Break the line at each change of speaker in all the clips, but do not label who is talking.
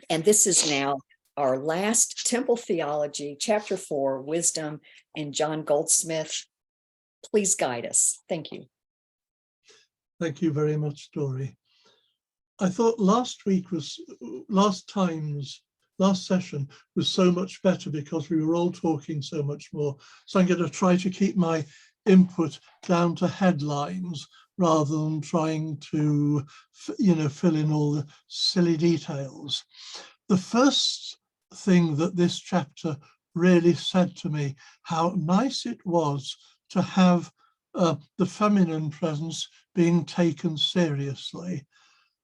And this is now our last Temple Theology, Chapter 4, Wisdom, and John Goldsmith. Please guide us. Thank you.
Thank you very much, Dory. I thought last session was so much better because we were all talking so much more. So I'm going to try to keep my input down to headlines rather than trying to, fill in all the silly details. The first thing that this chapter really said to me, how nice it was to have the feminine presence being taken seriously,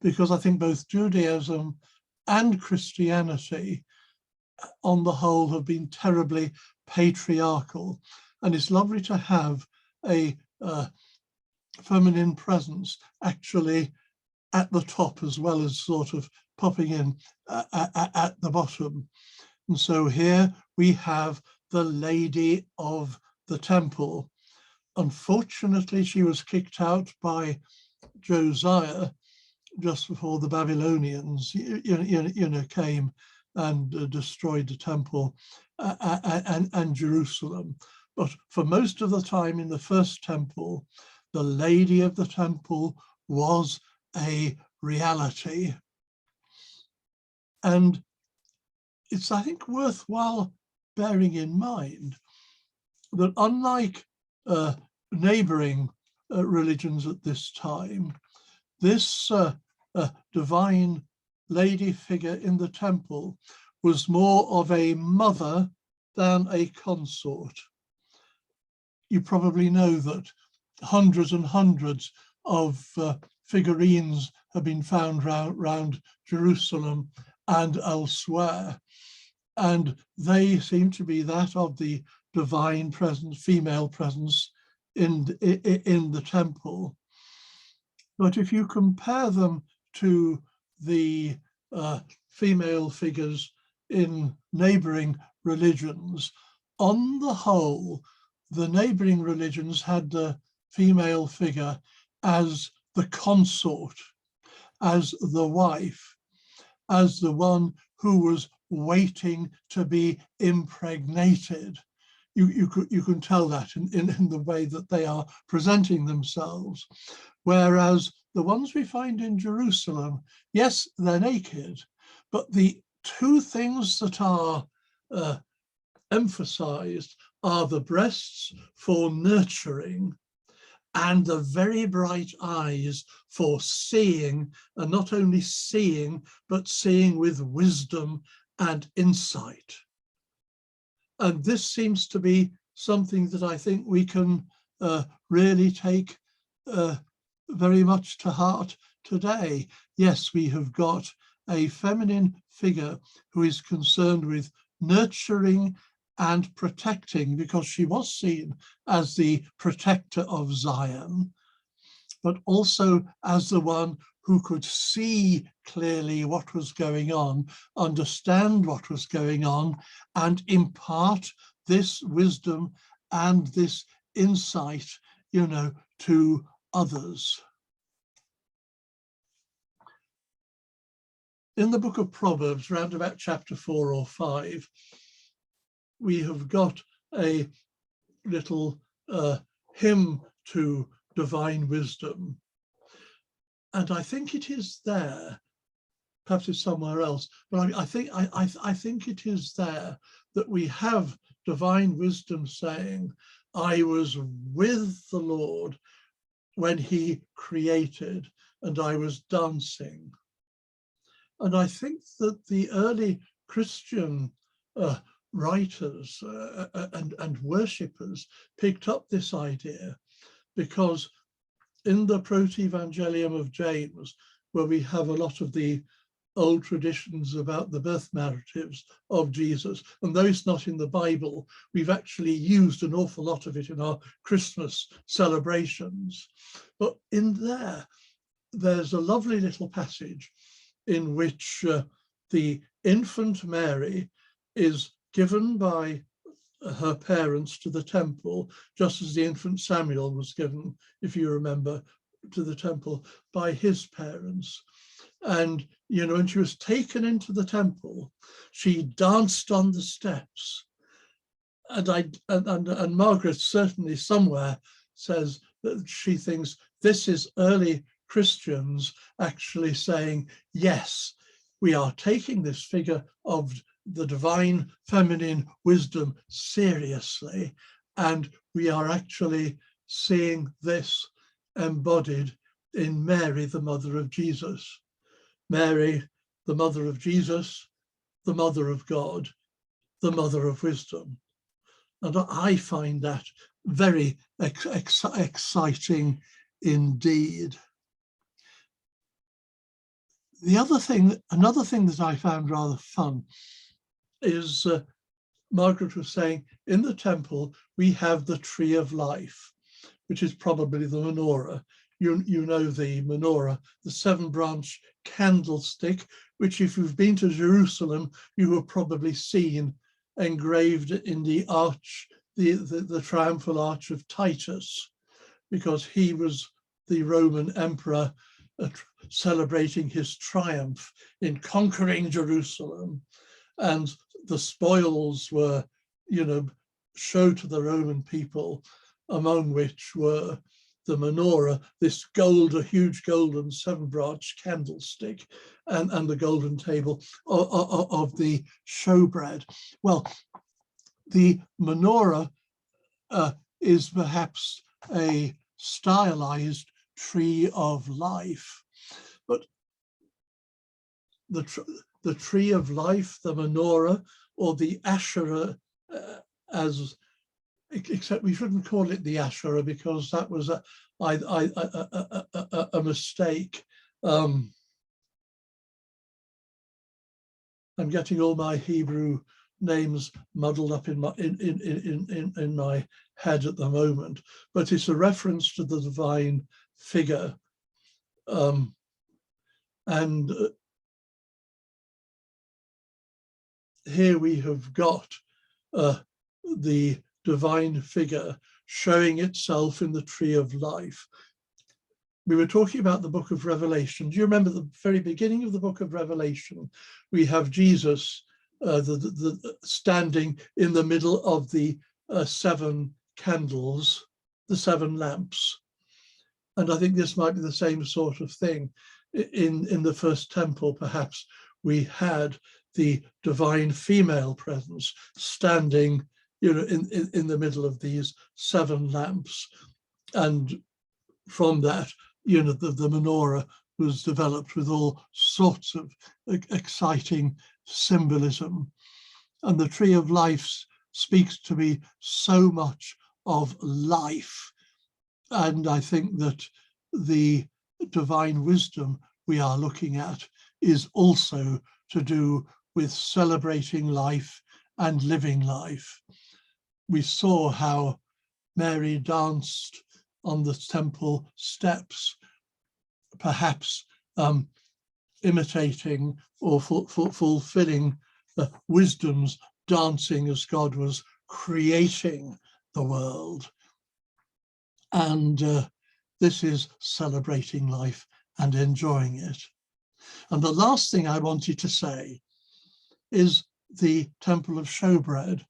because I think both Judaism and Christianity on the whole have been terribly patriarchal, and it's lovely to have a feminine presence actually at the top as well as sort of popping in at the bottom. And so here we have the Lady of the Temple. Unfortunately, she was kicked out by Josiah just before the Babylonians, came and destroyed the temple and Jerusalem. But for most of the time in the first temple, the Lady of the Temple was a reality. And it's, I think, worthwhile bearing in mind that unlike neighboring religions at this time, this divine lady figure in the temple was more of a mother than a consort. You probably know that hundreds and hundreds of figurines have been found round Jerusalem and elsewhere, and they seem to be that of the divine presence, female presence in the temple. But if you compare them to the female figures in neighboring religions, on the whole, the neighboring religions had the female figure as the consort, as the wife, as the one who was waiting to be impregnated. You can tell that in the way that they are presenting themselves. Whereas the ones we find in Jerusalem, yes, they're naked, but the two things that are emphasized are the breasts for nurturing and the very bright eyes for seeing, and not only seeing, but seeing with wisdom and insight. And this seems to be something that I think we can really take very much to heart today. Yes, we have got a feminine figure who is concerned with nurturing and protecting, because she was seen as the protector of Zion, but also as the one who could see clearly what was going on, understand what was going on, and impart this wisdom and this insight, to others. In the book of Proverbs, round about chapter 4 or 5, we have got a little hymn to divine wisdom. And I think it is there, perhaps it's somewhere else, but I think it is there that we have divine wisdom saying, I was with the Lord when he created, and I was dancing. And I think that the early Christian writers and worshippers picked up this idea, because in the Proto-Evangelium of James, where we have a lot of the old traditions about the birth narratives of Jesus, and those not in the Bible, we've actually used an awful lot of it in our Christmas celebrations. But in there, there's a lovely little passage in which the infant Mary is given by her parents to the temple, just as the infant Samuel was given, if you remember, to the temple by his parents. And, you know, when she was taken into the temple, she danced on the steps. And Margaret certainly somewhere says that she thinks this is early Christians actually saying, yes, we are taking this figure of the divine feminine wisdom seriously, and we are actually seeing this embodied in Mary, the mother of Jesus. Mary, the mother of Jesus, the mother of God, the mother of wisdom. And I find that very exciting indeed. Another thing that I found rather fun is Margaret was saying, in the temple, we have the tree of life, which is probably the menorah. You know the menorah, the 7-branch candlestick, which if you've been to Jerusalem, you have probably seen engraved in the arch, the triumphal arch of Titus, because he was the Roman emperor celebrating his triumph in conquering Jerusalem. And the spoils were, you know, showed to the Roman people, among which were the menorah, this a huge golden 7-branch candlestick, and the golden table of the showbread. Well, the menorah is perhaps a stylized tree of life, but the tree of life, the menorah, or the Asherah, except we shouldn't call it the Asherah because that was a mistake. I'm getting all my Hebrew names muddled up in my head at the moment, but it's a reference to the divine figure, and here we have got the divine figure showing itself in the tree of life. We were talking about the book of Revelation. Do you remember the very beginning of the book of Revelation? We have Jesus standing in the middle of the 7 candles, the 7 lamps. And I think this might be the same sort of thing. In the first temple, perhaps, we had the divine female presence standing, you know, in the middle of these 7 lamps. And from that, you know, the menorah was developed with all sorts of exciting symbolism. And the tree of life speaks to me so much of life. And I think that the divine wisdom we are looking at is also to do with celebrating life and living life. We saw how Mary danced on the temple steps, perhaps imitating or fulfilling wisdom's dancing as God was creating the world. And this is celebrating life and enjoying it. And the last thing I wanted to say is the Temple of Showbread.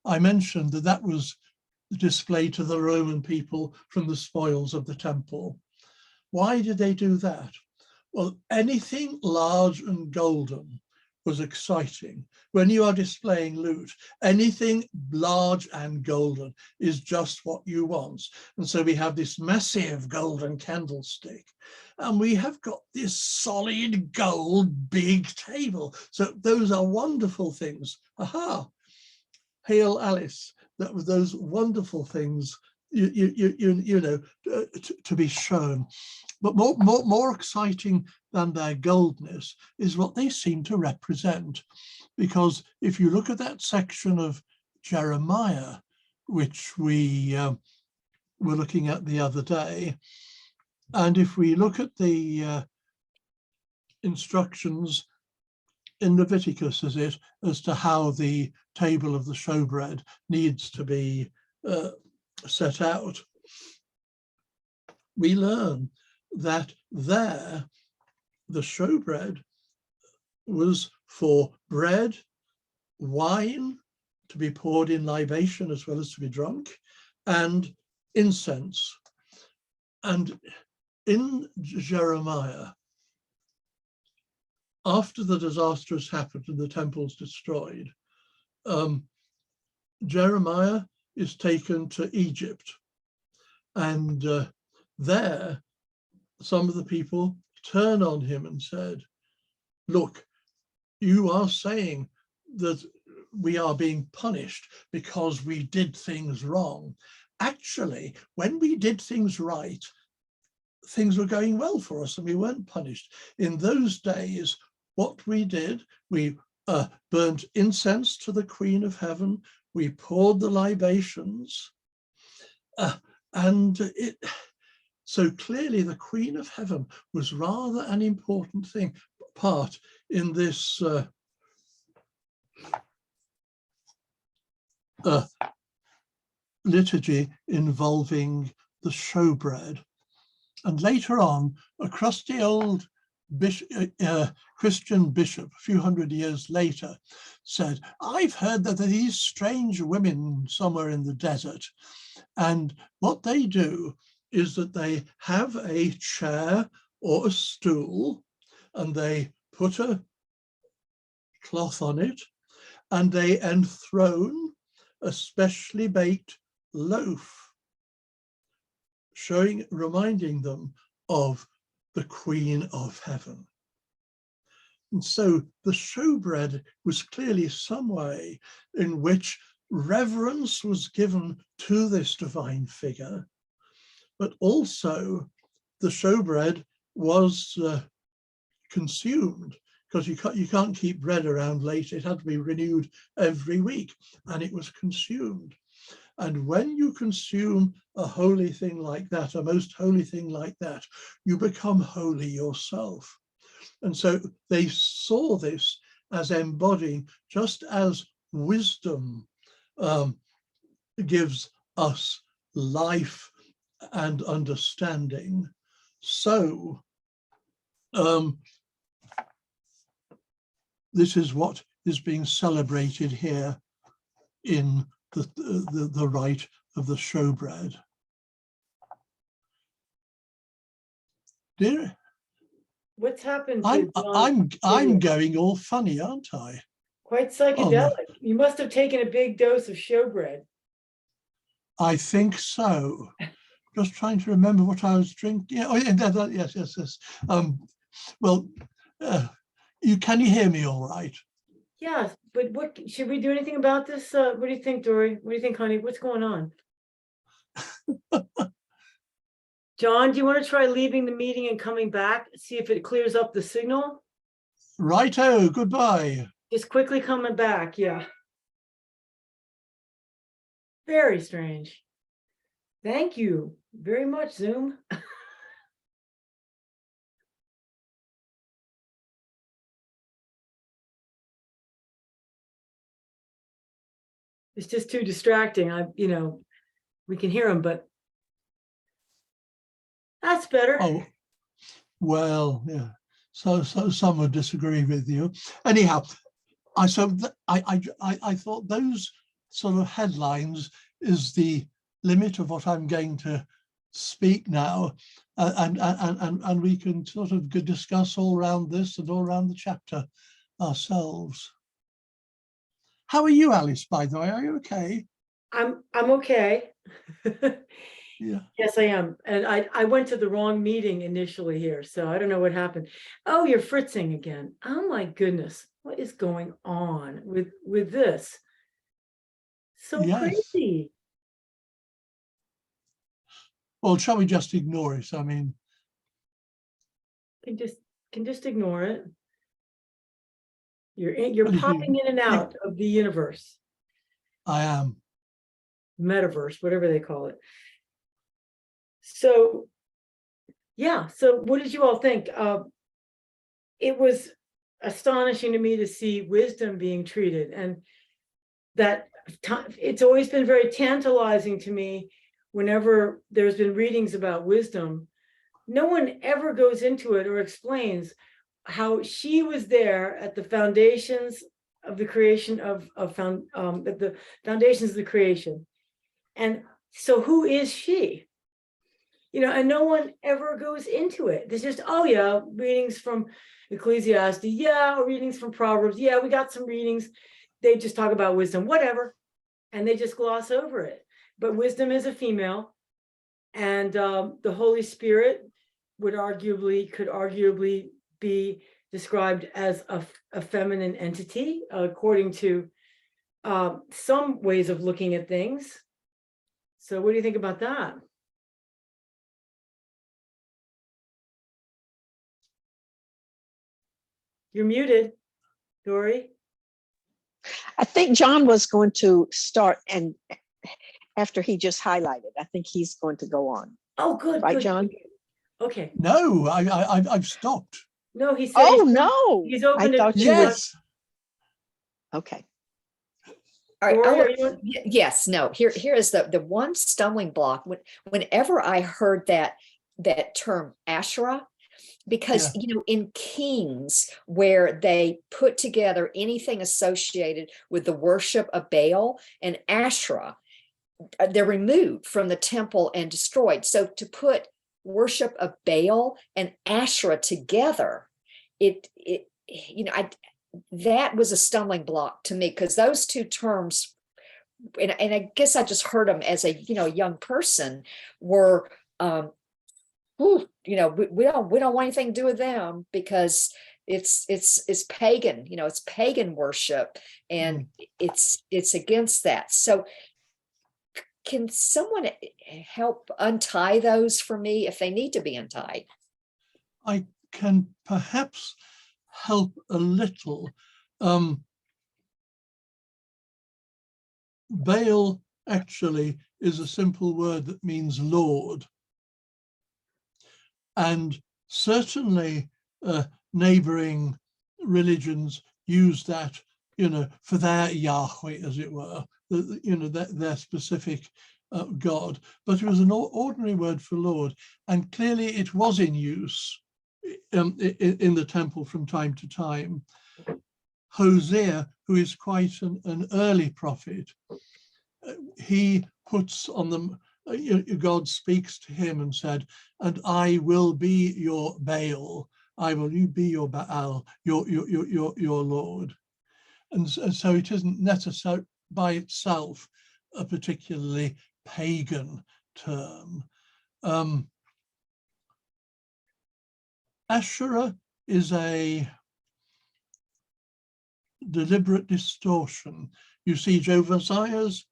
I mentioned that that was displayed to the Roman people from the spoils of the temple. Why did they do that? Well, anything large and golden was exciting. When you are displaying loot, anything large and golden is just what you want. And so we have this massive golden candlestick, and we have got this solid gold big table. So those are wonderful things. Aha! Hail Alice! That was those wonderful things, you know, to be shown. But more exciting than their goldness is what they seem to represent. Because if you look at that section of Jeremiah, which we were looking at the other day, and if we look at the instructions in Leviticus, as to how the table of the showbread needs to be set out, we learn that there the showbread was for bread, wine to be poured in libation as well as to be drunk, and incense. And in Jeremiah, after the disaster has happened and the temple's destroyed, Jeremiah is taken to Egypt. And there, some of the people turn on him and said, look, you are saying that we are being punished because we did things wrong. Actually, when we did things right, things were going well for us and we weren't punished. In those days, what we did, we burnt incense to the Queen of Heaven, we poured the libations, so clearly the Queen of Heaven was rather an important part in this liturgy involving the showbread. And later on, a crusty old Christian bishop, a few hundred years later, said, I've heard that there are these strange women somewhere in the desert, and what they do is that they have a chair or a stool, and they put a cloth on it, and they enthrone a specially baked loaf, reminding them of the Queen of Heaven. And so the showbread was clearly some way in which reverence was given to this divine figure, but also the showbread was consumed, because you can't keep bread around late. It had to be renewed every week, and it was consumed. And when you consume a holy thing like that, a most holy thing like that, you become holy yourself. And so they saw this as embodying, just as wisdom gives us life and understanding, so this is what is being celebrated here in the rite of the showbread. Dear,
what's happened to
I'm going all funny, aren't I?
Quite psychedelic. You must have taken a big dose of showbread.
I think so. Just trying to remember what I was drinking. Oh, yeah, yes. Well, can you hear me all right?
Yes, but what should we do anything about this? What do you think, Dory? What do you think, honey? What's going on? John, do you want to try leaving the meeting and coming back? See if it clears up the signal?
Righto, goodbye.
Just quickly coming back, yeah. Very strange. Thank you very much, Zoom. It's just too distracting. We can hear them, but that's better.
Oh, well, yeah. So some would disagree with you. Anyhow, I thought those sort of headlines is the limit of what I'm going to speak now, and we can sort of discuss all around this and all around the chapter ourselves. How are you, Alice, by the way? Are you okay?
I'm okay.
Yeah.
Yes, I am. And I went to the wrong meeting initially here, so I don't know what happened. Oh, you're fritzing again. Oh my goodness. What is going on with this? So
Yes.
crazy.
Well, shall we just ignore it? I mean,
Can just ignore it. You're popping in and out of the universe.
I am.
Metaverse, whatever they call it. So, yeah. So what did you all think? It was astonishing to me to see wisdom being treated, and that it's always been very tantalizing to me whenever there's been readings about wisdom. No one ever goes into it or explains how she was there at the foundations of the creation at the foundations of the creation. And so who is she? You know, and no one ever goes into it. There's just, oh yeah, readings from Ecclesiastes, yeah, readings from Proverbs, yeah, we got some readings. They just talk about wisdom, whatever, and they just gloss over it. But wisdom is a female, and the Holy Spirit could arguably be described as a feminine entity, according to some ways of looking at things. So what do you think about that? You're muted, Dory.
I think John was going to start, and after he just highlighted, I think he's going to go on.
Oh, good.
Right,
good,
John?
good. Okay.
No, I've stopped.
No, he said.
Oh, no.
He's open.
I thought you were.
Yes.
Okay.
All right,
Dory, are you-
yes, no, here is the one stumbling block. Whenever I heard that term Asherah, because you know, in Kings, where they put together anything associated with the worship of Baal and Asherah, they're removed from the temple and destroyed. So to put worship of Baal and Asherah together, it you know, that was a stumbling block to me, because those two terms, and I guess I just heard them as a young person, were we don't want anything to do with them, because it's pagan, it's pagan worship, and it's against that. So can someone help untie those for me if they need to be untied?
I can perhaps help a little. Baal actually is a simple word that means Lord. And certainly neighboring religions use that, for their Yahweh, as it were, their specific God. But it was an ordinary word for Lord. And clearly it was in use in the temple from time to time. Hosea, who is quite an early prophet, he puts on them, God speaks to him and said, and I will be your Baal, I will be your Baal, your Lord. And so it isn't necessarily by itself a particularly pagan term. Asherah is a deliberate distortion. You see, Josiah's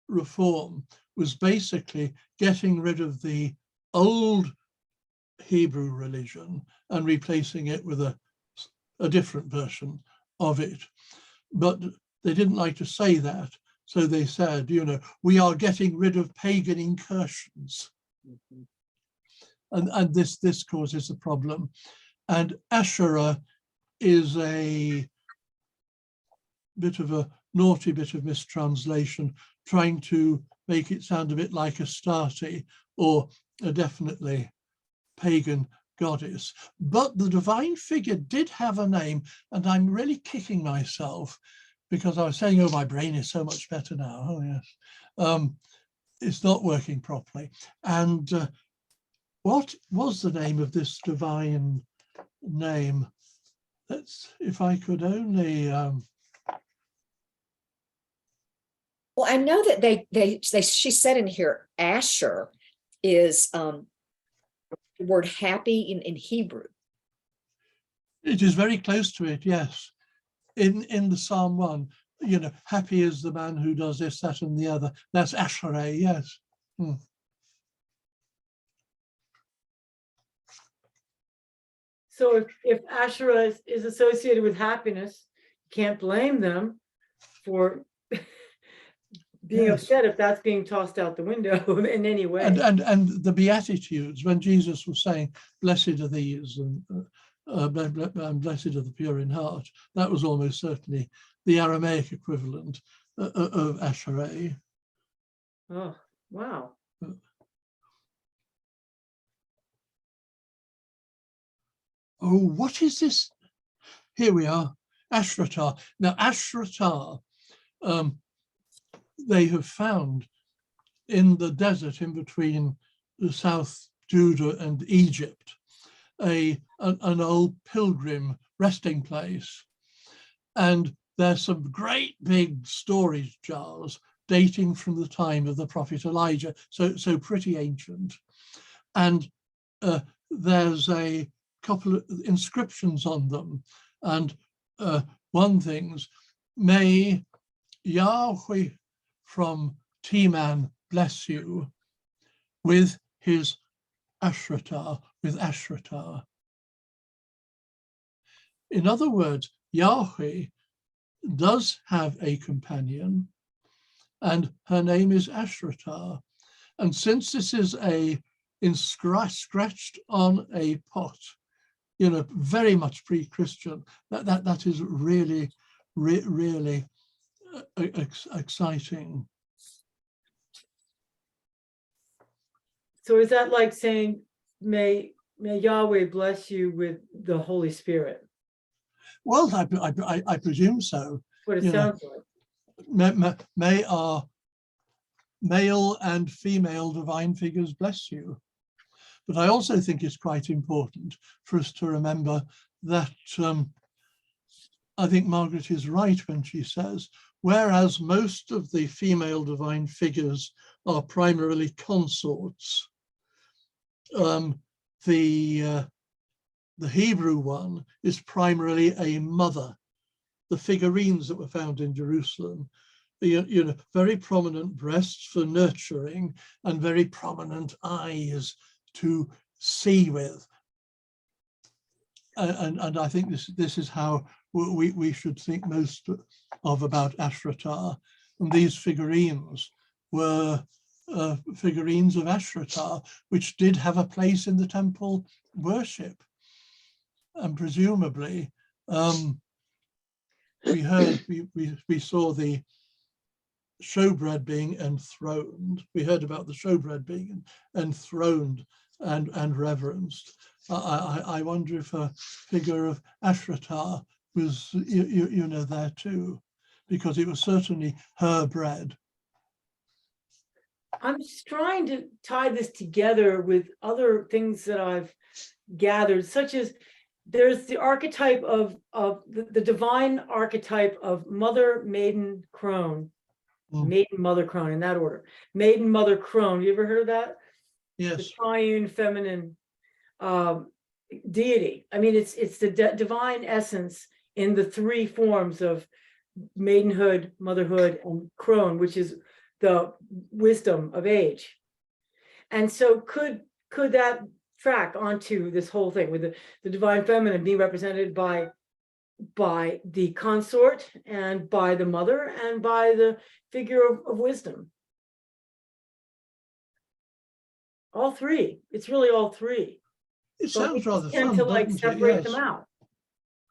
reform was basically getting rid of the old Hebrew religion and replacing it with a different version of it. But they didn't like to say that. So they said, we are getting rid of pagan incursions. And this causes a problem. And Asherah is a bit of a naughty bit of mistranslation, trying to make it sound a bit like Astarte, or a definitely pagan goddess. But the divine figure did have a name, and I'm really kicking myself because I was saying, oh, my brain is so much better now. Oh, yes. It's not working properly. And what was the name of this divine name? If I could only...
Well, I know that she said in here, Asher is the word happy in Hebrew.
It is very close to it, yes. In the Psalm 1, happy is the man who does this, that, and the other. That's Asherah, yes.
So if Asherah is associated with happiness, you can't blame them for being upset if that's being tossed out the window in any way.
And the Beatitudes, when Jesus was saying, blessed are these, and blessed are the pure in heart, that was almost certainly the Aramaic equivalent of Asherah.
Oh, wow.
Oh, what is this? Here we are, Ashratar. Now, Ashratar, they have found in the desert in between the South Judah and Egypt, an old pilgrim resting place. And there's some great big storage jars dating from the time of the prophet Elijah, so pretty ancient. And there's a couple of inscriptions on them. And one thing's, may Yahweh from Teman bless you with his Ashratar, with Ashratar. In other words, Yahweh does have a companion, and her name is Ashratar. And since this is scratched on a pot, you know, very much pre-Christian, that is really, really exciting.
So is that like saying, may Yahweh bless you with the Holy Spirit?
Well, I presume so.
What it sounds like.
May our male and female divine figures bless you. But I also think it's quite important for us to remember that I think Margaret is right when she says, whereas most of the female divine figures are primarily consorts, the Hebrew one is primarily a mother. The figurines that were found in Jerusalem, you know, very prominent breasts for nurturing and very prominent eyes to see with. And I think this is how we should think most of about Ashratar. And these figurines were figurines of Ashratar, which did have a place in the temple worship. And presumably, we saw the showbread being enthroned. We heard about the showbread being enthroned and reverenced. I wonder if a figure of Ashratar was, you know, there too, because it was certainly her bread.
I'm just trying to tie this together with other things that I've gathered, such as there's the archetype of the divine archetype of mother, maiden, crone, maiden, mother, crone, in that order. Maiden, mother, crone. You ever heard of that?
Yes.
The triune feminine deity. I mean, it's the divine essence in the three forms of maidenhood, motherhood, and crone, which is the wisdom of age. And so could that track onto this whole thing with the divine feminine being represented by the consort and by the mother and by the figure of wisdom? All three. It's really all three.
It sounds rather fun,
to like separate them out.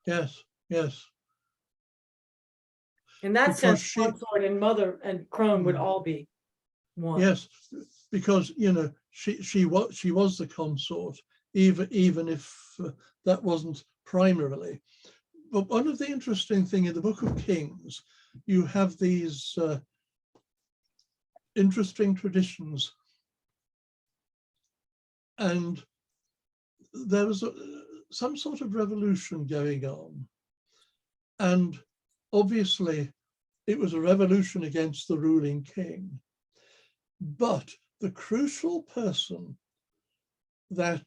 Yes, yes.
In that sense, consort and mother and crone would all be one.
Yes, because, you know, she was the consort, even if that wasn't primarily. But one of the interesting things in the Book of Kings, you have these interesting traditions, and there was some sort of revolution going on, and obviously it was a revolution against the ruling king. But the crucial person that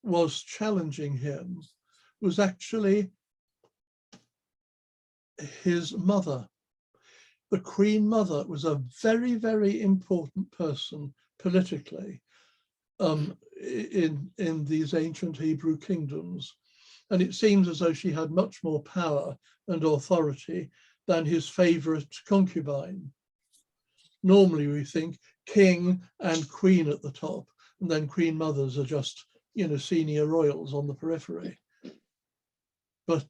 was challenging him was actually his mother. The Queen Mother was a very, very important person politically in these ancient Hebrew kingdoms. And it seems as though she had much more power and authority than his favorite concubine. Normally we think king and queen at the top, and then queen mothers are just, you know, senior royals on the periphery. But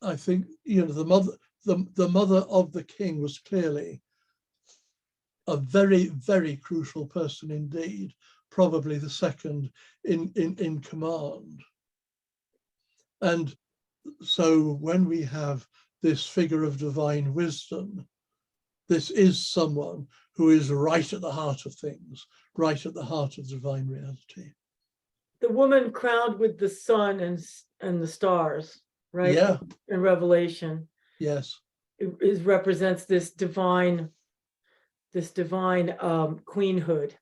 I think, you know, the mother of the king was clearly a very, very crucial person indeed probably the second in command. And so when we have this figure of divine wisdom, this is someone who is right at the heart of things, right at the heart of divine reality.
The woman crowned with the sun and the stars, right?
Yeah.
In Revelation,
Yes.
it represents this divine queenhood,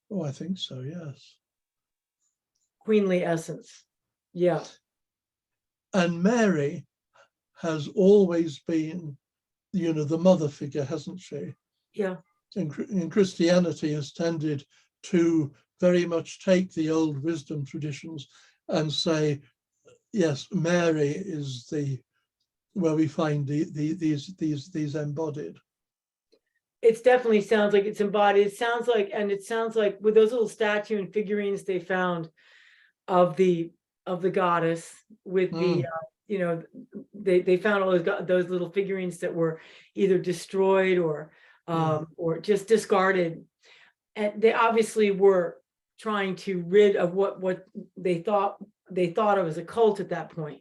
Oh, I think so, yes.
queenly essence. Yeah.
And Mary has always been, the mother figure, hasn't she?
Yeah.
In Christianity has tended to very much take the old wisdom traditions and say, yes, Mary is where we find these embodied.
It definitely sounds like it's embodied. It sounds like with those little statue and figurines they found of the goddess with the they found all those little figurines that were either destroyed or just discarded, and they obviously were trying to rid of what they thought of as a cult at that point.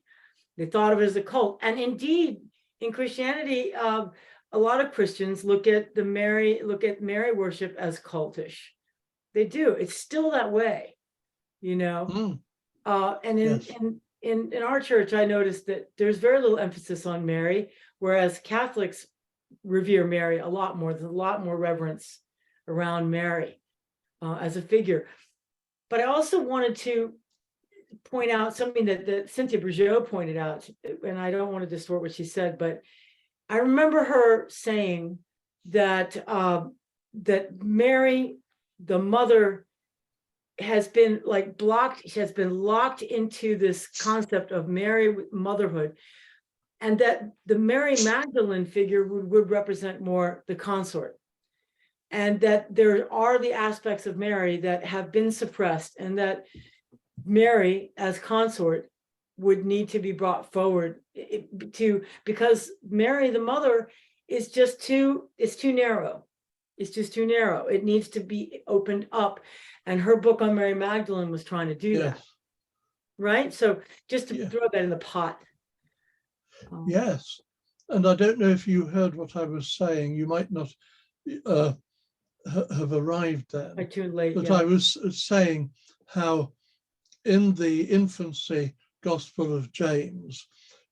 They thought of it as a cult, and indeed in Christianity, a lot of Christians look at Mary worship as cultish. They do. It's still that way, And
Yes.
in our church, I noticed that there's very little emphasis on Mary, whereas Catholics revere Mary a lot more. There's a lot more reverence around Mary as a figure. But I also wanted to point out something that Cynthia Bourgeot pointed out, and I don't want to distort what she said, but I remember her saying that that Mary, the mother, has been blocked. She has been locked into this concept of Mary motherhood, and that the Mary Magdalene figure would represent more the consort, and that there are the aspects of Mary that have been suppressed, and that Mary as consort would need to be brought forward because Mary, the mother, is just too narrow. It's just too narrow. It needs to be opened up. And her book on Mary Magdalene was trying to do that. Right? So just to throw that in the pot.
Yes. And I don't know if you heard what I was saying. You might not have arrived then.
I tuned late.
But I was saying how in the infancy Gospel of James,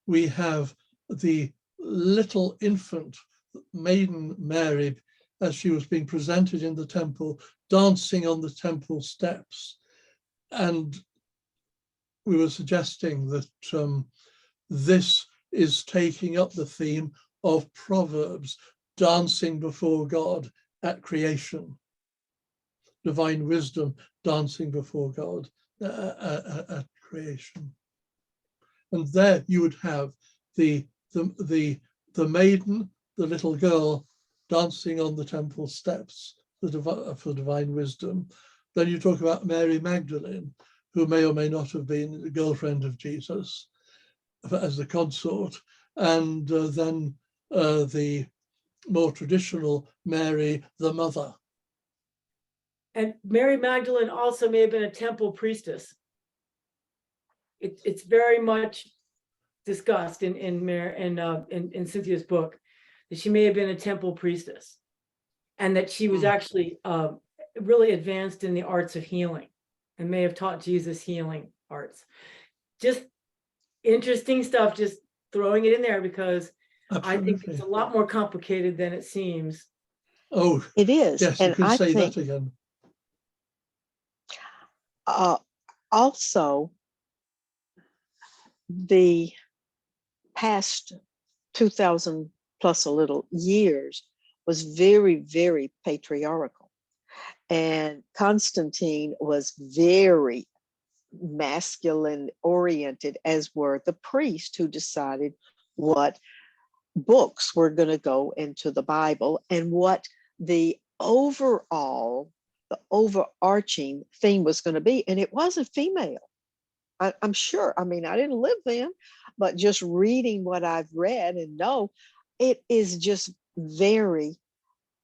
we have the little infant maiden Mary as she was being presented in the temple, dancing on the temple steps. And we were suggesting that this is taking up the theme of Proverbs, dancing before God at creation, divine wisdom dancing before God at creation. And there you would have the maiden, the little girl, dancing on the temple steps for divine wisdom. Then you talk about Mary Magdalene, who may or may not have been the girlfriend of Jesus as the consort, and then the more traditional Mary, the mother.
And Mary Magdalene also may have been a temple priestess. It's very much discussed in Cynthia's book that she may have been a temple priestess, and that she was actually really advanced in the arts of healing, and may have taught Jesus healing arts. Just interesting stuff. Just throwing it in there because
Absolutely.
I think it's a lot more complicated than it seems.
Oh,
it is.
Yes,
And
you can
I
say
think
that again.
Also, the past 2000 plus a little years was very, very patriarchal. And Constantine was very masculine oriented, as were the priests who decided what books were going to go into the Bible and what the overarching theme was going to be. And it wasn't female. I'm sure. I mean, I didn't live then, but just reading what I've read and know, it is just very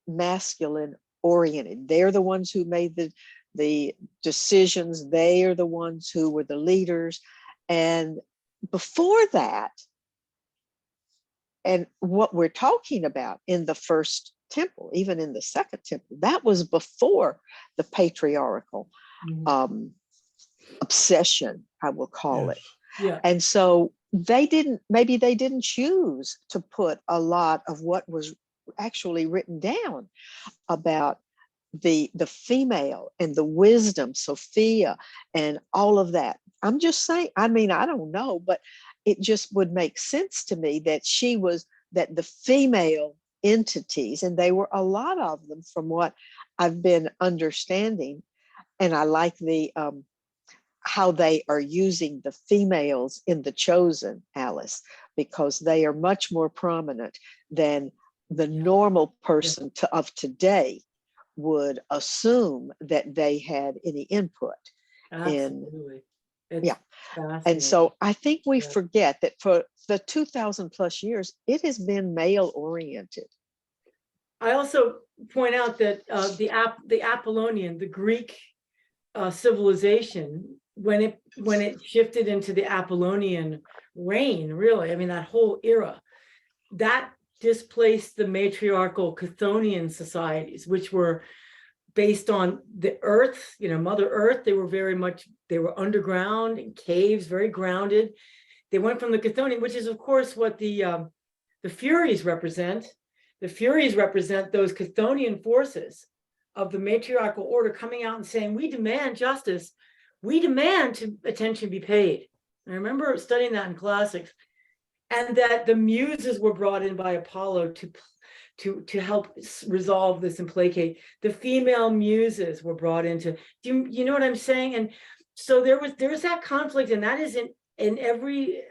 masculine oriented. They're the ones who made the decisions. They are the ones who were the leaders. And before that, and what we're talking about in the first temple, even in the second temple, that was before the patriarchal obsession, I will call it.
Yeah.
And so maybe they didn't choose to put a lot of what was actually written down about the female and the wisdom, Sophia, and all of that. I'm just saying, I mean, I don't know, but it just would make sense to me that that the female entities, and they were a lot of them from what I've been understanding. And I like the how they are using the females in The Chosen, Alice, because they are much more prominent than the normal person of today would assume that they had any input.
Absolutely.
Yeah. And so I think we forget that for the 2000 plus years, it has been male oriented.
I also point out that the Apollonian, the Greek civilization, when it shifted into the Apollonian reign, really, I mean, that whole era, that displaced the matriarchal Chthonian societies, which were based on the earth, Mother Earth. They were underground in caves, very grounded. They went from the Chthonian, which is of course what the Furies represent. The Furies represent those Chthonian forces of the matriarchal order coming out and saying, we demand justice. We demand attention be paid. I remember studying that in classics, and that the muses were brought in by Apollo to help resolve this and placate. The female muses were brought into, do you know what I'm saying? And so there's that conflict, and that is in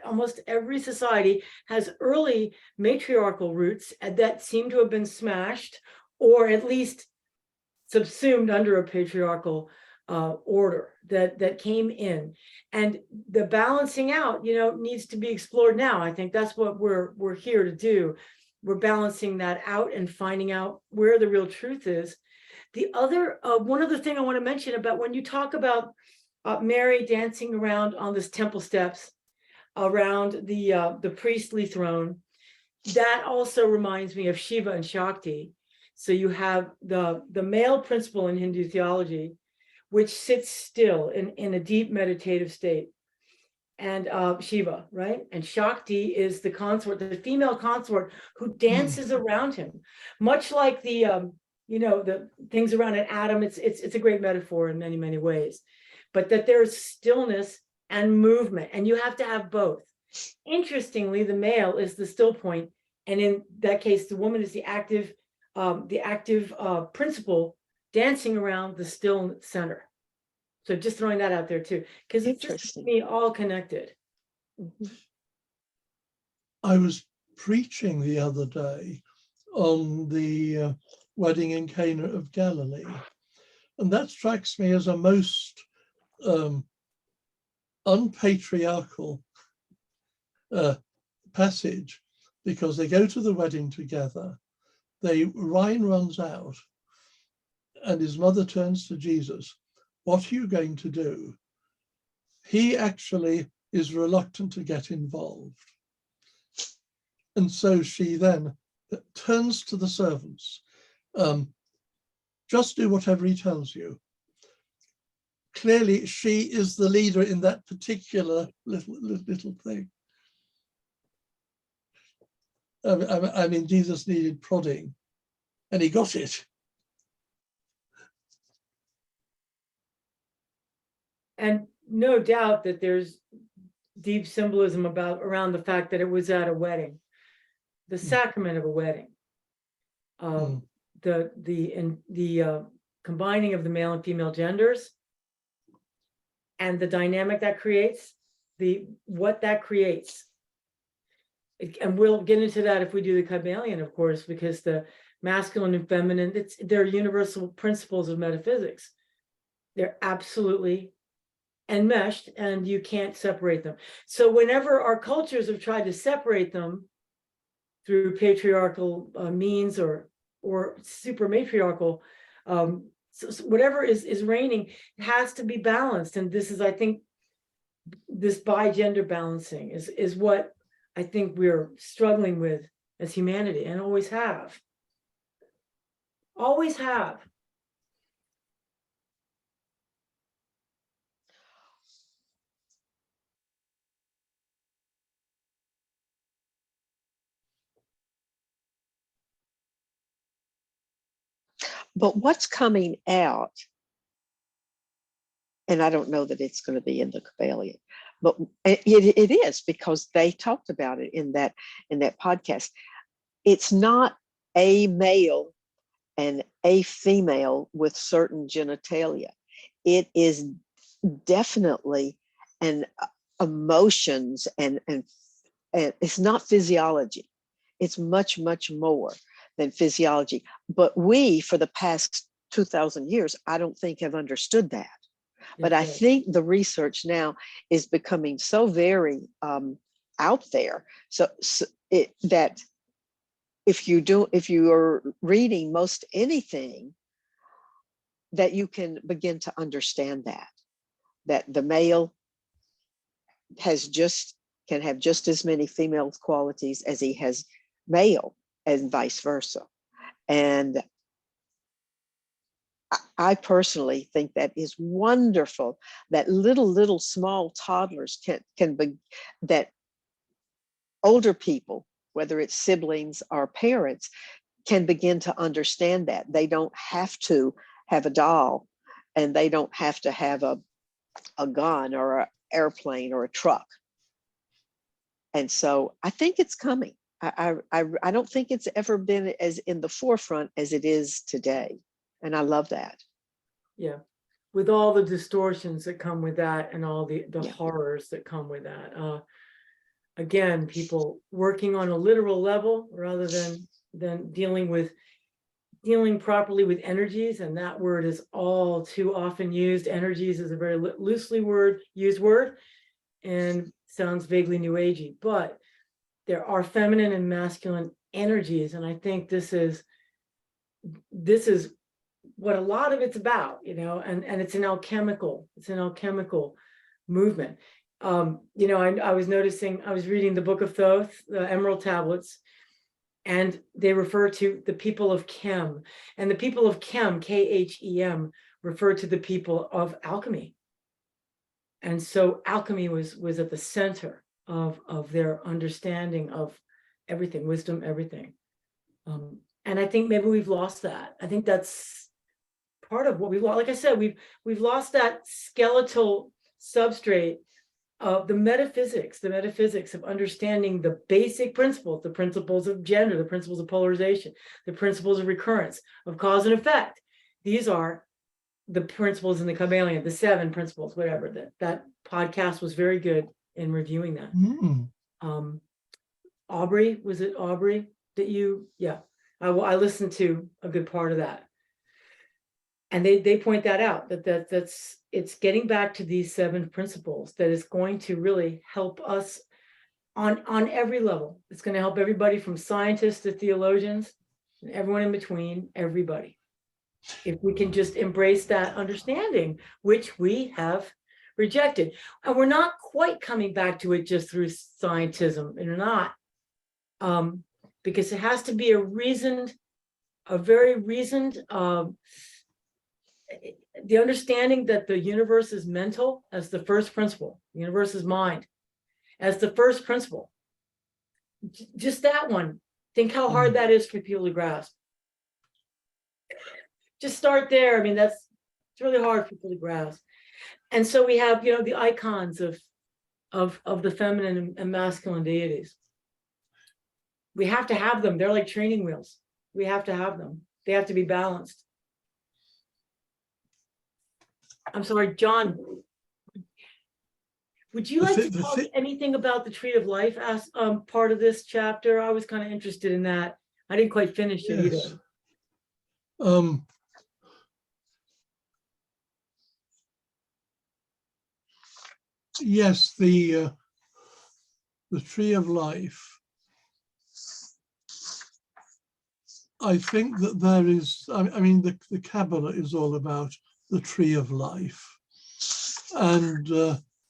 almost every society has early matriarchal roots that seem to have been smashed or at least subsumed under a patriarchal order that came in. And the balancing out, needs to be explored now. I think that's what we're here to do. We're balancing that out and finding out where the real truth is. The other one other thing I want to mention about when you talk about Mary dancing around on this temple steps around the priestly throne, that also reminds me of Shiva and Shakti. So you have the male principle in Hindu theology, which sits still in a deep meditative state, and Shiva, right? And Shakti is the consort, the female consort who dances around him, much like the things around an atom. It's a great metaphor in many, many ways, but that there's stillness and movement, and you have to have both. Interestingly, the male is the still point, and in that case, the woman is the active principle dancing around the still center. So just throwing that out there too, because it's just to me all connected.
I was preaching the other day on the wedding in Cana of Galilee, and that strikes me as a most unpatriarchal passage, because they go to the wedding together. Wine runs out, and his mother turns to Jesus. What are you going to do? He actually is reluctant to get involved. And so she then turns to the servants. Just do whatever he tells you. Clearly, she is the leader in that particular little thing. I mean, Jesus needed prodding, and he got it.
And no doubt that there's deep symbolism around the fact that it was at a wedding, the sacrament of a wedding, the combining of the male and female genders, and the dynamic that creates, what that creates. And we'll get into that if we do the Kybalion, of course, because the masculine and feminine, they're universal principles of metaphysics. They're absolutely enmeshed, and you can't separate them. So whenever our cultures have tried to separate them through patriarchal means or super matriarchal So whatever is reigning has to be balanced. And this is, I think, this bi-gender balancing is what I think we're struggling with as humanity, and always have. Always have.
But what's coming out, and I don't know that it's going to be in the Kabbalion, but it is, because they talked about it in that podcast. It's not a male and a female with certain genitalia. It is definitely an emotions, and it's not physiology. It's much, much more than physiology. But we, for the past 2,000 years, I don't think have understood that. But I think the research now is becoming so very out there. So that if you are reading most anything, that you can begin to understand that the male can have just as many female qualities as he has male, and vice versa. And I personally think that is wonderful, that little small toddlers can be, that older people, whether it's siblings or parents, can begin to understand that they don't have to have a doll, and they don't have to have a gun or an airplane or a truck. And so I think it's coming. I don't think it's ever been as in the forefront as it is today. And I love that.
Yeah. With all the distortions that come with that, and all the
Yeah.
horrors that come with that. Again, people working on a literal level rather than dealing properly with energies. And that word is all too often used. Energies is a very loosely used word, and sounds vaguely new agey, but there are feminine and masculine energies. And I think this is what a lot of it's about, and it's an alchemical movement. I was noticing, I was reading the Book of Thoth, the Emerald Tablets, and they refer to the people of Chem, and the people of Chem, Khem, refer to the people of alchemy. And so alchemy was at the center of their understanding of everything, wisdom, everything. And I think maybe we've lost that. I think that's part of what we've lost. Like I said, we've lost that skeletal substrate of the metaphysics of understanding the basic principles, the principles of gender, the principles of polarization, the principles of recurrence, of cause and effect. These are the principles in the Kabbalion, the 7 principles, whatever. That podcast was very good in reviewing that. Aubrey, was it Aubrey that you? Yeah, I listened to a good part of that, and they point that out, that's it's getting back to these 7 principles that is going to really help us on every level. It's going to help everybody from scientists to theologians and everyone in between, everybody. If we can just embrace that understanding, which we have rejected. And we're not quite coming back to it just through scientism, and we're not, because it has to be a very reasoned, the understanding that the universe is mental as the first principle, the universe is mind as the first principle. Just that one, think how hard that is for people to grasp. Just start there. I mean, it's really hard for people to grasp. And so we have, the icons of the feminine and masculine deities. We have to have them. They're like training wheels. We have to have them. They have to be balanced. I'm sorry, John. Would you like to talk anything about the Tree of Life as part of this chapter? I was kind of interested in that. I didn't quite finish it either.
Yes, the Tree of Life I think that there is, I mean, the Kabbalah is all about the tree of life. And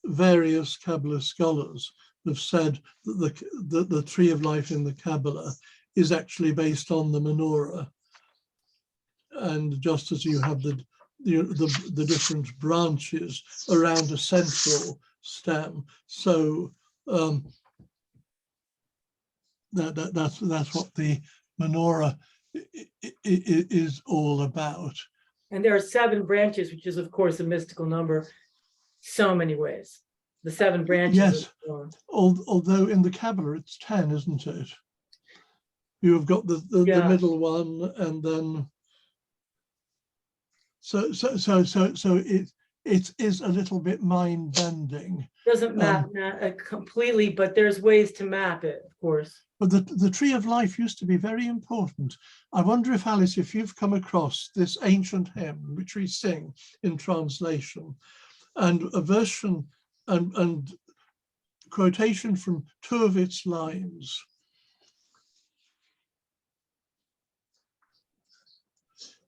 various Kabbalah scholars have said that the tree of life in the Kabbalah is actually based on the menorah. And just as you have the different branches around a central stem, so that's what the menorah is all about.
And there are 7 branches, which is, of course, a mystical number, so many ways. The 7 branches.
Yes, although in the Kabbalah it's 10, isn't it? You have got the middle one, and then so it is a little bit mind bending.
Doesn't map completely, but there's ways to map it, of course.
But the tree of life used to be very important. I wonder if, Alice, if you've come across this ancient hymn, which we sing in translation, and a version and quotation from 2 of its lines.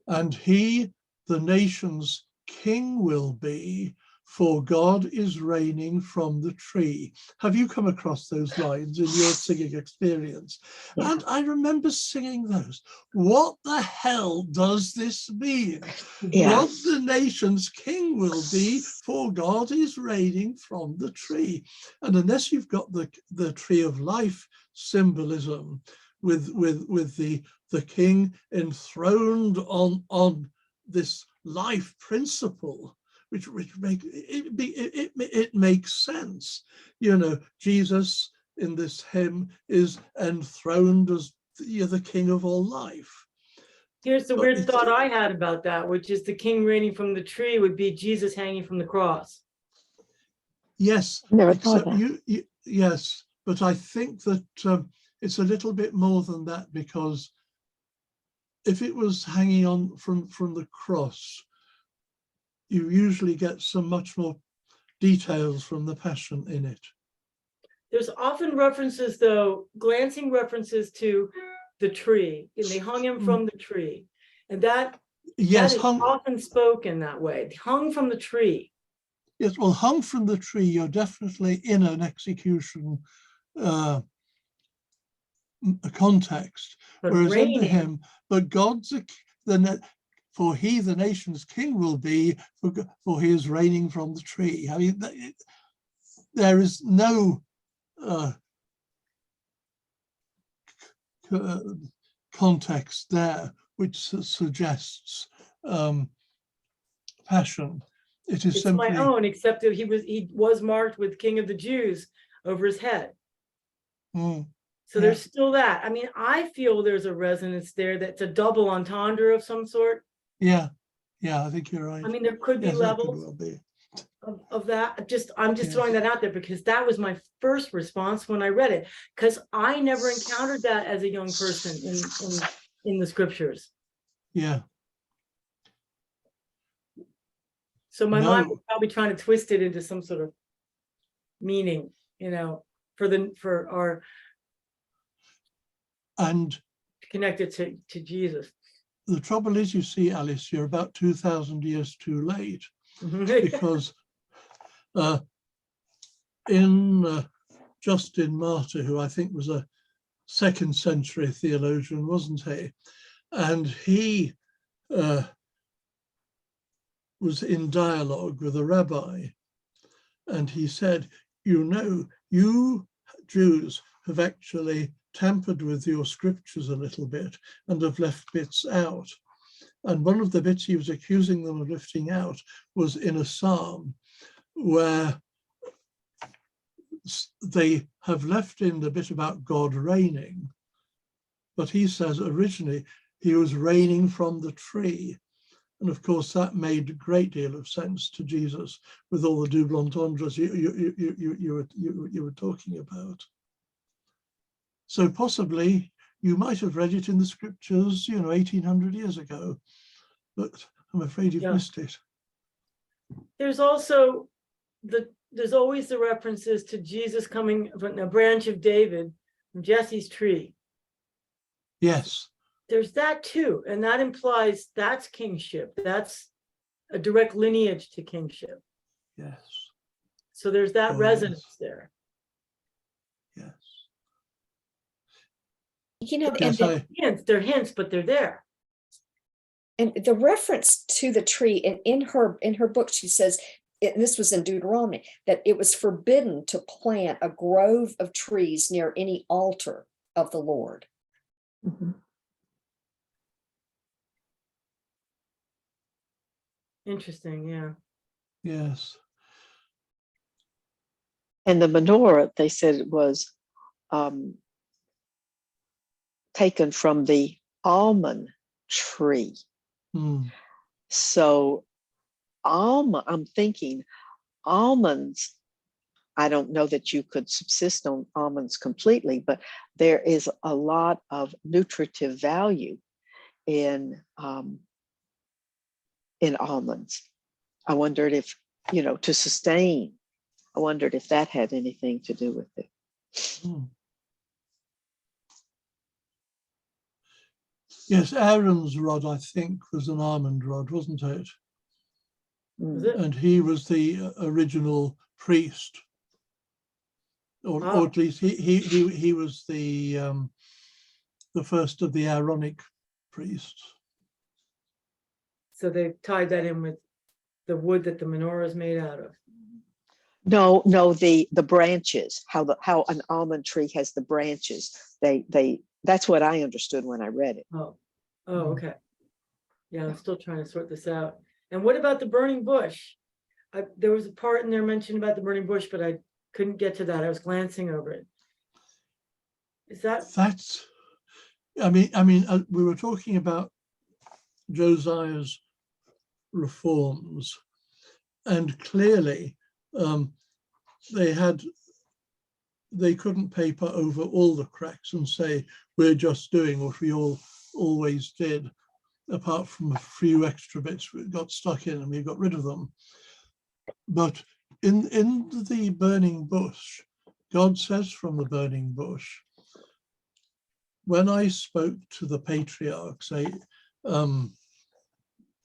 And he, the nation's king will be, for God is reigning from the tree. Have you come across those lines in your singing experience? Yeah. And I remember singing those. What the hell does this mean? Yeah. God the nation's king will be, for God is reigning from the tree. And unless you've got the tree of life symbolism with the king enthroned on this life principle, which it makes sense. You know, Jesus in this hymn is enthroned as the king of all life.
Here's the weird thought I had about that, which is the king reigning from the tree would be Jesus hanging from the cross.
Yes,
never thought that.
Yes, but I think that it's a little bit more than that, because if it was hanging on from the cross, you usually get some much more details from the Passion in it.
There's often references, though, glancing references to the tree, and they hung him from the tree. And that is often spoken that way, hung from the tree.
Yes, well, hung from the tree, you're definitely in an execution context.
But
whereas
reigning,
under him, but God's for he, the nation's king, will be, for he is reigning from the tree. I mean, there is no context there which suggests passion. It is simply
my own, except that he was marked with King of the Jews over his head. So there's still that. I mean, I feel there's a resonance there that's a double entendre of some sort.
Yeah, I think you're right.
I mean, there could be levels of that. I'm just throwing that out there, because that was my first response when I read it, because I never encountered that as a young person in the scriptures.
Yeah.
So my mind was probably trying to twist it into some sort of meaning, for our
and
connected to Jesus.
The trouble is, you see, Alice, you're about 2,000 years too late, because in Justin Martyr, who I think was a 2nd century theologian, wasn't he? And he was in dialogue with a rabbi, and he said, you Jews have actually tampered with your scriptures a little bit and have left bits out. And one of the bits he was accusing them of lifting out was in a psalm, where they have left in the bit about God reigning, but he says originally he was reigning from the tree. And of course, that made a great deal of sense to Jesus with all the double entendres you were talking about. So possibly you might have read it in the scriptures, 1,800 years ago, but I'm afraid you've missed it.
There's also there's always the references to Jesus coming from a branch of David, from Jesse's tree.
Yes.
there's that too. And that implies that's kingship. That's a direct lineage to kingship.
Yes.
So there's that
Oh,
resonance
yes.
there.
Yes.
You know, and
Yes,
They're hints, but they're there.
and the reference to the tree in her book, she says, and this was in Deuteronomy, that it was forbidden to plant a grove of trees near any altar of the Lord.
Mhm.
Interesting, yeah.
yes.
And the menorah, they said it was taken from the almond tree.
Mm.
So I'm thinking almonds, I don't know that you could subsist on almonds completely, but there is a lot of nutritive value in almonds. I wondered if, to sustain, I wondered if that had anything to do with it.
Mm. Yes, Aaron's rod, I think, was an almond rod, wasn't it?
Was it?
And he was the original priest, or at least he was the first of the Aaronic priests.
So they tied that in with the wood that the menorah is made out of.
No, the branches, how an almond tree has the branches. That's what I understood when I read it.
Oh, okay. Yeah, I'm still trying to sort this out. And what about the burning bush? There was a part in there mentioned about the burning bush, but I couldn't get to that. I was glancing over it. Is that?
That's, we were talking about Josiah's reforms, and clearly they couldn't paper over all the cracks and say we're just doing what we always did, apart from a few extra bits we got stuck in and we got rid of them. But in the burning bush, God says from the burning bush, when I spoke to the patriarchs,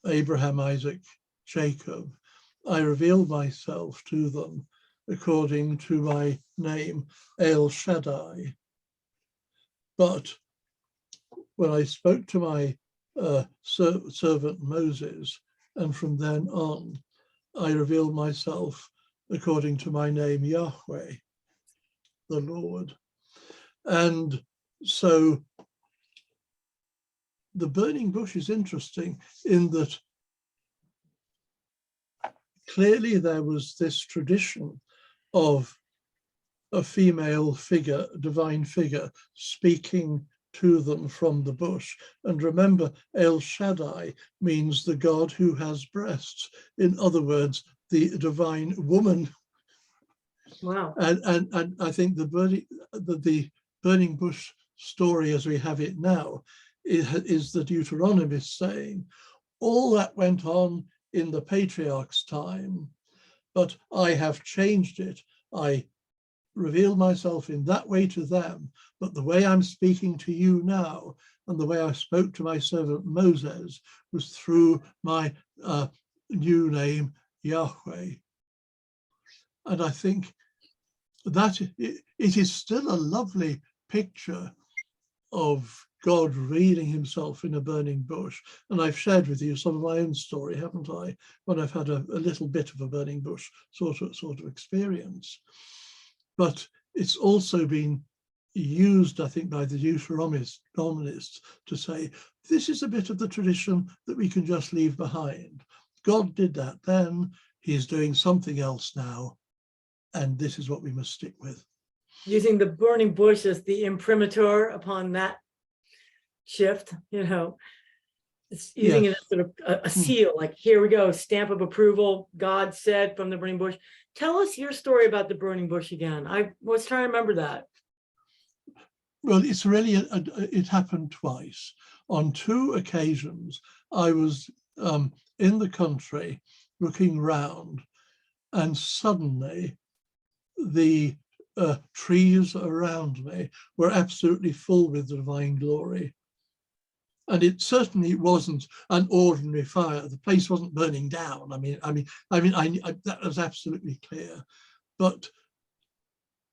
Abraham, Isaac, Jacob, I revealed myself to them according to my name, El Shaddai. But when I spoke to my servant Moses, and from then on, I revealed myself according to my name, Yahweh, the Lord. And so the burning bush is interesting in that clearly there was this tradition of a female figure, a divine figure, speaking to them from the bush. And remember, El Shaddai means the God who has breasts. In other words, the divine woman.
Wow.
And I think the burning bush story as we have it now is the Deuteronomist saying, all that went on in the patriarch's time, but I have changed it. I revealed myself in that way to them, but the way I'm speaking to you now and the way I spoke to my servant Moses was through my new name, Yahweh. And I think that it is still a lovely picture of God revealing himself in a burning bush. And I've shared with you some of my own story, haven't I, when I've had a little bit of a burning bush sort of experience. But it's also been used, I think, by the Deuteronomists to say, this is a bit of the tradition that we can just leave behind. God did that then, he's doing something else now, and this is what we must stick with.
Using the burning bush as the imprimatur upon that shift, it's using it as sort of a seal, like, here we go, stamp of approval, God said from the burning bush. Tell us your story about the burning bush again. I was trying to remember that.
Well, it's really, it happened twice. On two occasions, I was in the country looking round, and suddenly the trees around me were absolutely full with divine glory. And it certainly wasn't an ordinary fire. The place wasn't burning down. That was absolutely clear. But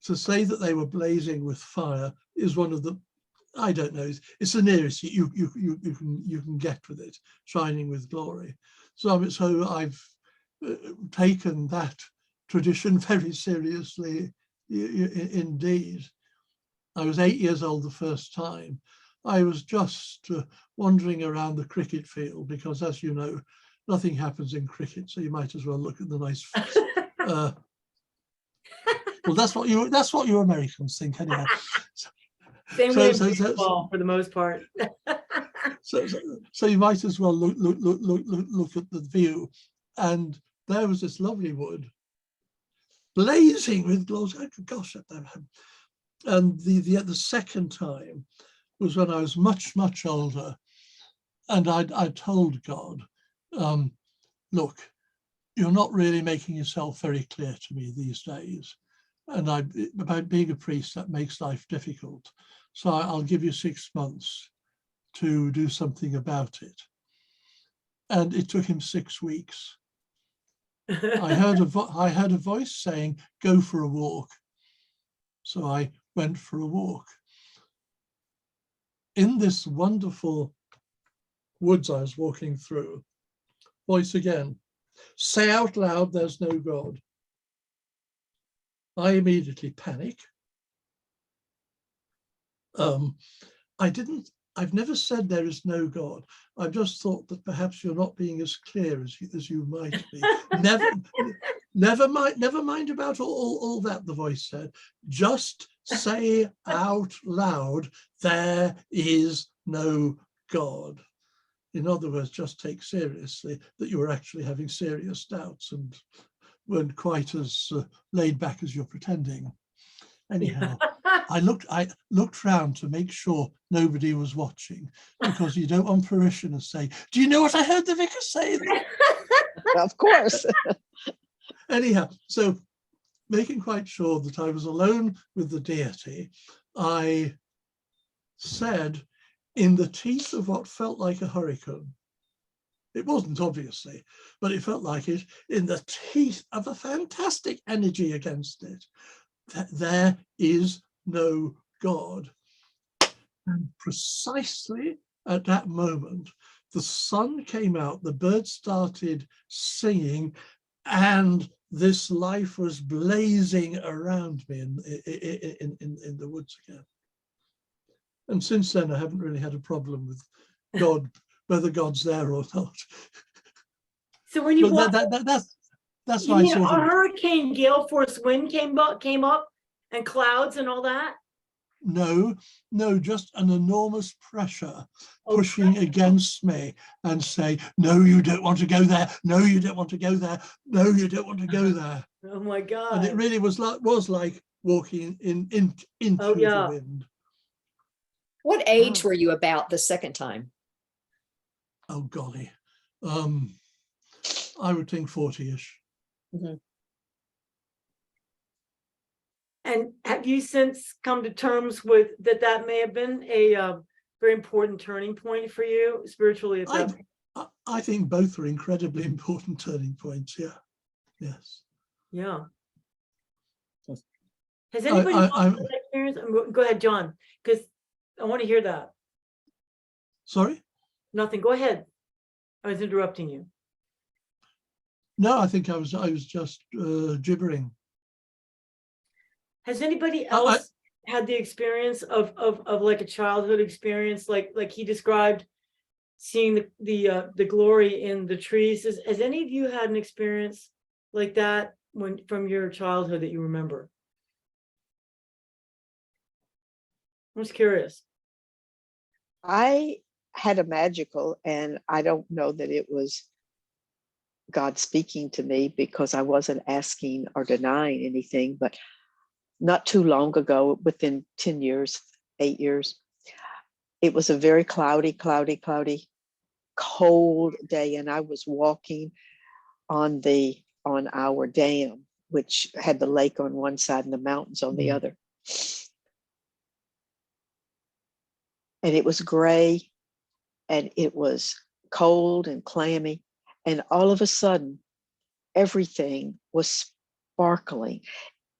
to say that they were blazing with fire is one of the, I don't know, it's the nearest you can get with it, shining with glory. So I've taken that tradition very seriously indeed. I was 8 years old the first time. I was just wandering around the cricket field because, as you know, nothing happens in cricket, so you might as well look at the nice. Well, that's what you Americans think, anyway.
Same way in baseball for the most part.
So you might as well look at the view, and there was this lovely wood, blazing with glory. Oh, gosh, and the second time was when I was much older, and I told God, look, you're not really making yourself very clear to me these days, and about being a priest, that makes life difficult. So I'll give you 6 months to do something about it. And it took him 6 weeks. I heard a voice saying, go for a walk. So I went for a walk. In this wonderful woods I was walking through, voice again, say out loud, there's no God. I immediately panic. I've never said there is no God. I've just thought that perhaps you're not being as clear as you might be. Never mind about all that, the voice said. Just say out loud, there is no God. In other words, just take seriously that you were actually having serious doubts and weren't quite as laid back as you're pretending. Anyhow, I looked round to make sure nobody was watching, because you don't want parishioners say, do you know what I heard the vicar say?
Of course.
Anyhow, so making quite sure that I was alone with the deity, I said, in the teeth of what felt like a hurricane, it wasn't obviously, but it felt like it, in the teeth of a fantastic energy against it, that there is no God. And precisely at that moment, the sun came out, the birds started singing, and this life was blazing around me in the woods again. And since then, I haven't really had a problem with God, whether God's there or not.
So when you walk,
that's
you
my
mean
sort
a
of
hurricane gale force wind came up and clouds and all that?
no, just an enormous pressure pushing against me and say, no, you don't want to go there. No, you don't want to go there. No, you don't want to go there.
Oh my God.
And it really was like walking into the wind.
What age were you about the second time?
Oh golly. I would think 40-ish.
Mm-hmm.
And have you since come to terms with that may have been a very important turning point for you spiritually at that point?
I think both are incredibly important turning points. Yeah. Yes.
Yeah. Has anybody else had that experience? Go ahead, John, because I want to hear that.
Sorry?
Nothing. Go ahead. I was interrupting you.
No, I think I was just gibbering.
Has anybody else had the experience of like a childhood experience, like he described, seeing the glory in the trees? Has any of you had an experience like that from your childhood that you remember? I'm just curious.
I had a magical, and I don't know that it was God speaking to me because I wasn't asking or denying anything, but not too long ago, within 10 years, 8 years, it was a very cloudy, cold day. And I was walking on our dam, which had the lake on one side and the mountains on the other. And it was gray and it was cold and clammy. And all of a sudden, everything was sparkling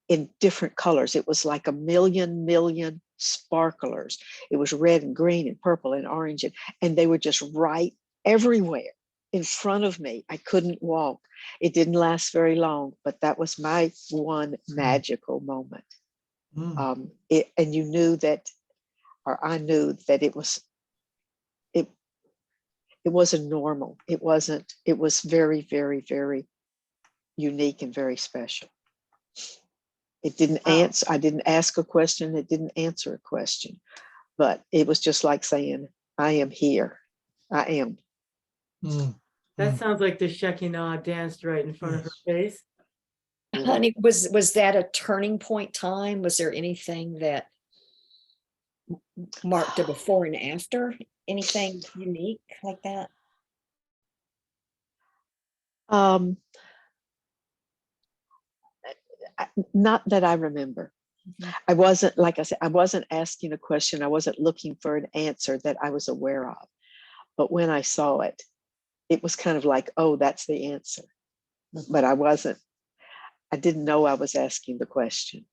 in different colors. It was like a million sparklers. It was red and green and purple and orange, and they were just right everywhere in front of me. I couldn't walk. It didn't last very long, but that was my one magical moment. And you knew that, or I knew that it wasn't normal. It was very, very, very unique and very special. It didn't answer, I didn't ask a question, it didn't answer a question, but it was just like saying, I am here. I am.
That sounds like the Shekinah danced right in front of her face.
Honey, was that a turning point time? Was there anything that marked a before and after? Anything unique like that?
Not that I remember. I wasn't, like I said, I wasn't asking a question. I wasn't looking for an answer that I was aware of. But when I saw it, it was kind of like, oh, that's the answer. But I didn't know I was asking the question.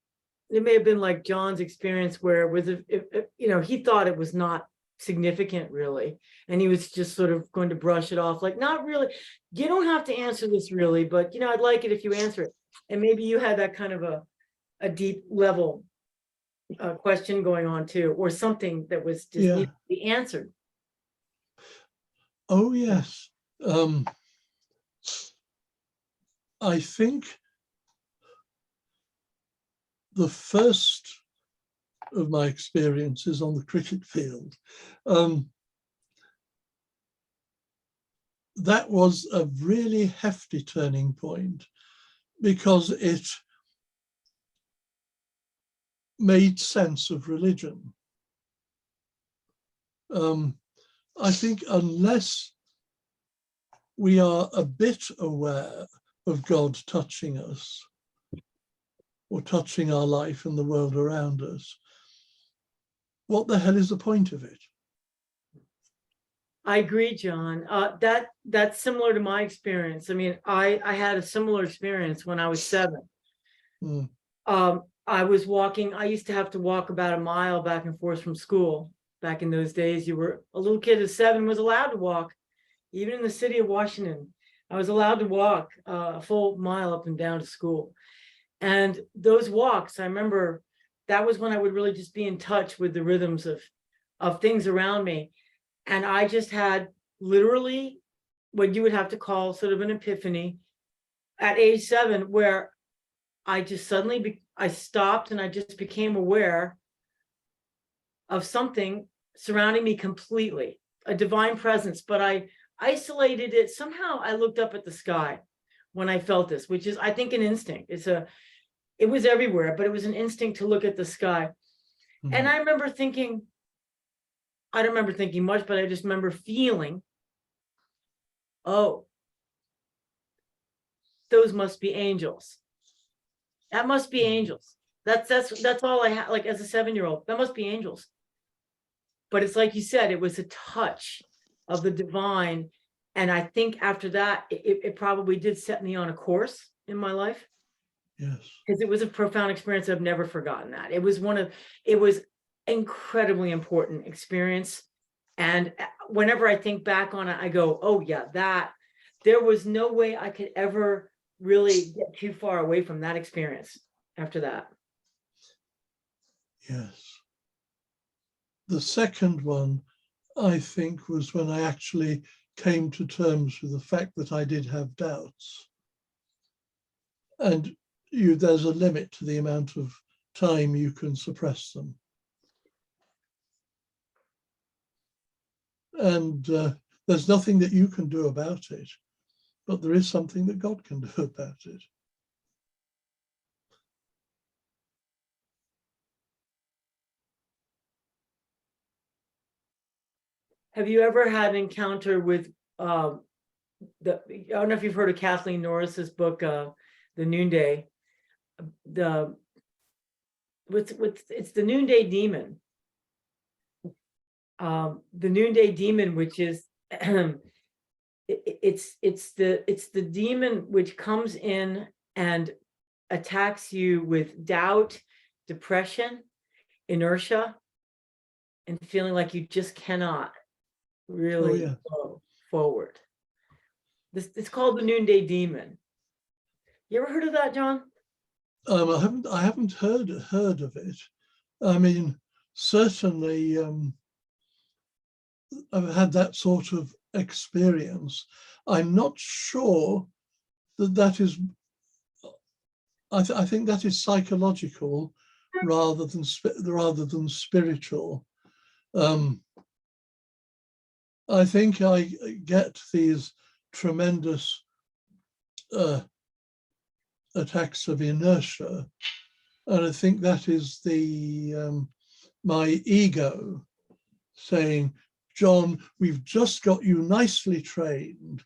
It may have been like John's experience where it was, he thought it was not significant really. And he was just sort of going to brush it off like, not really. You don't have to answer this really, but I'd like it if you answer it. And maybe you had that kind of a deep level question going on too, or something that was just needed to be answered.
Oh, yes. I think the first of my experiences on the cricket field, that was a really hefty turning point because it made sense of religion. I think unless we are a bit aware of God touching us or touching our life and the world around us, what the hell is the point of it?
I agree, John. That's similar to my experience. I mean, I had a similar experience when I was 7. I was walking. I used to have to walk about a mile back and forth from school. Back in those days, you were a little kid of 7 was allowed to walk. Even in the city of Washington, I was allowed to walk a full mile up and down to school. And those walks, I remember that was when I would really just be in touch with the rhythms of things around me. And I just had literally what you would have to call sort of an epiphany at age 7, where I just suddenly, I stopped and I just became aware of something surrounding me completely, a divine presence, but I isolated it. Somehow I looked up at the sky when I felt this, which is, I think, an instinct. It was everywhere, but it was an instinct to look at the sky. And I remember thinking, I don't remember thinking much, but I just remember feeling, oh, those must be angels. That must be angels. That's all I had, like as a 7-year-old, that must be angels. But it's like you said, it was a touch of the divine. And I think after that, it probably did set me on a course in my life.
Yes.
Because it was a profound experience. I've never forgotten that. It was incredibly important experience. And whenever I think back on it, I go, oh yeah, there was no way I could ever really get too far away from that experience after that.
Yes. The second one, I think, was when I actually came to terms with the fact that I did have doubts. And there's a limit to the amount of time you can suppress them. And there's nothing that you can do about it, but there is something that God can do about it.
Have you ever had an encounter with I don't know if you've heard of Kathleen Norris's book, The Noonday. It's the Noonday Demon. the noonday demon, which is it's the demon which comes in and attacks you with doubt, depression, inertia, and feeling like you just cannot really go forward. It's called the noonday demon. You ever heard of that, John?
I haven't heard of it. I mean, certainly I've had that sort of experience. I'm not sure that is. I think that is psychological rather than spiritual. I think I get these tremendous attacks of inertia, and I think that is my ego saying, John, we've just got you nicely trained,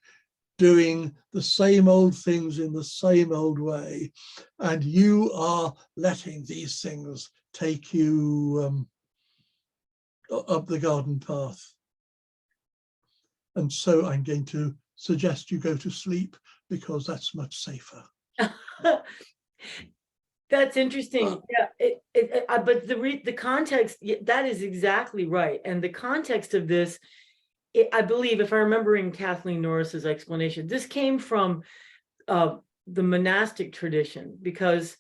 doing the same old things in the same old way, and you are letting these things take you up the garden path. And so I'm going to suggest you go to sleep because that's much safer.
That's interesting. Yeah, but the context, that is exactly right. And the context of this, I believe, if I'm remembering Kathleen Norris's explanation, this came from the monastic tradition, because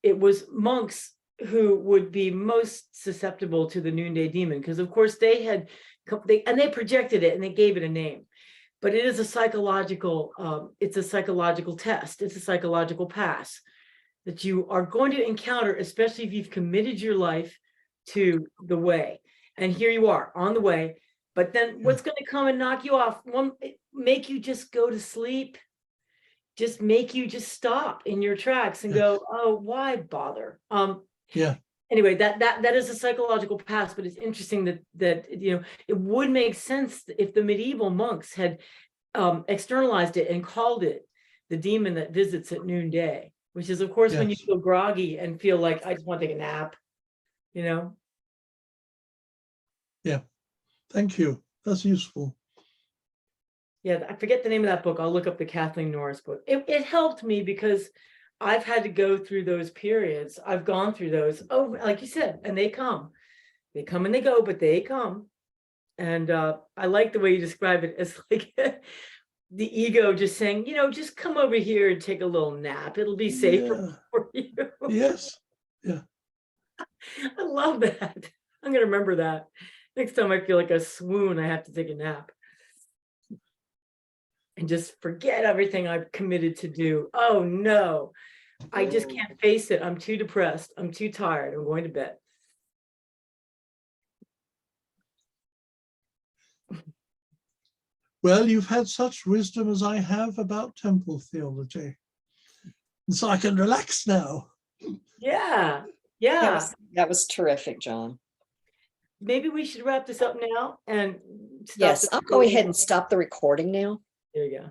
it was monks who would be most susceptible to the noonday demon, because of course they projected it and they gave it a name. But it is a psychological, it's a psychological test. It's a psychological pass that you are going to encounter, especially if you've committed your life to the way. And here you are on the way. But then what's going to come and knock you off? Make you just go to sleep, just make you just stop in your tracks and go, oh, why bother? Anyway, that is a psychological pass, but it's interesting that it would make sense if the medieval monks had externalized it and called it the demon that visits at noonday, which is, of course, when you feel groggy and feel like I just want to take a nap, Yeah.
Thank you. That's useful.
Yeah, I forget the name of that book. I'll look up the Kathleen Norris book. It helped me because I've had to go through those periods. I've gone through those. Oh, like you said, and they come and they go, but they come. And I like the way you describe it as like the ego just saying, just come over here and take a little nap. It'll be safer for you.
Yes. Yeah.
I love that. I'm going to remember that. Next time I feel like a swoon, I have to take a nap. And just forget everything I've committed to do. Oh, no. I just can't face it. I'm too depressed. I'm too tired. I'm going to bed.
Well, you've had such wisdom as I have about temple theology. And so I can relax now.
Yeah.
That was terrific, John.
Maybe we should wrap this up now and
I'll go ahead and stop the recording now.
There you go.